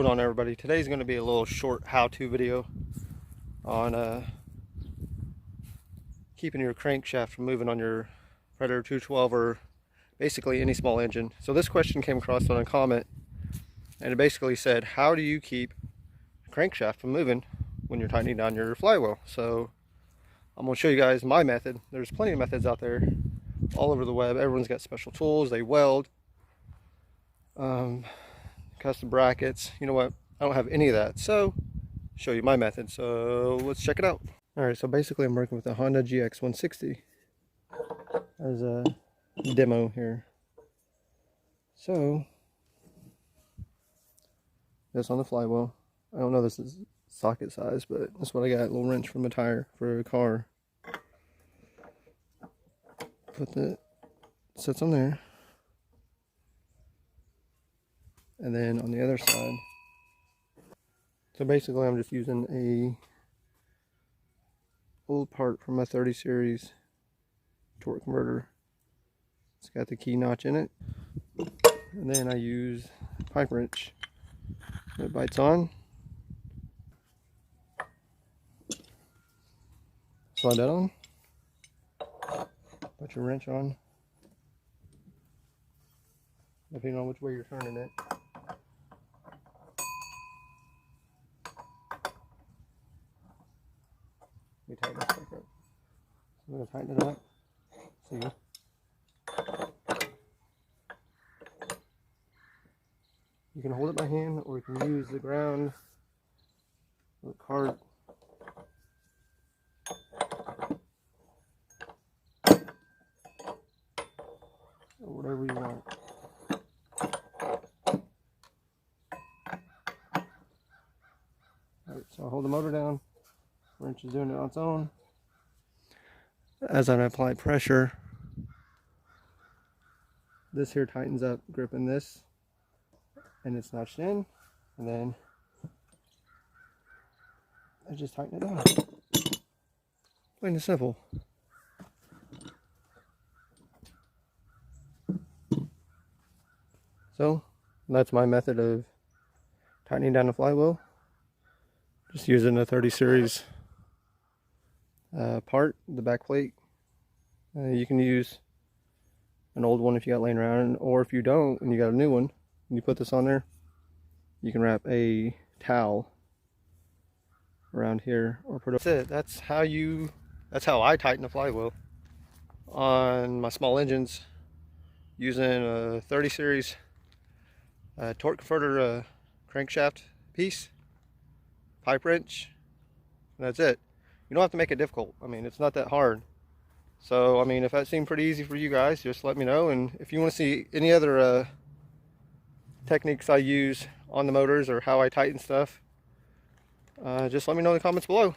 going on, everybody? Today's going to be a little short how-to video on keeping your crankshaft from moving on your Predator 212 or basically any small engine. So this question came across on a comment, and it basically said, how do you keep crankshaft from moving when you're tightening down your flywheel? So I'm going to show you guys my method. There's plenty of methods out there all over the web. Everyone's got special tools. They weld, custom brackets. You know what? I don't have any of that. So show you my method. So let's check it out. All right. So basically I'm working with a Honda GX 160 as a demo here. So this on the flywheel. I don't know this is socket size, but that's what I got. A little wrench from a tire for a car. Put the sits on there. And then on the other side, so basically I'm just using a old part from a 30 series torque converter. It's got the key notch in it. And then I use a pipe wrench. It bites on. Slide that on. Put your wrench on. Depending on which way you're turning it. Let me tighten this back up. So I'm going to tighten it up. See? You can hold it by hand, or you can use the ground or the cart. Or whatever you want. Alright, so I'll hold the motor down. Wrench is doing it on its own. As I apply pressure, this here tightens up, gripping this, and it's notched in, and then I just tighten it down. Plain and simple. So that's my method of tightening down the flywheel. Just using a 30 series part, the back plate. You can use an old one if you got laying around, or if you don't and you got a new one and you put this on there, you can wrap a towel around here or put it. That's it. That's how I tighten a flywheel on my small engines, using a 30 series torque converter crankshaft piece, pipe wrench, and that's it. You don't have to make it difficult. I mean, it's not that hard. So, I mean, if that seemed pretty easy for you guys, just let me know. And if you want to see any other techniques I use on the motors or how I tighten stuff, just let me know in the comments below.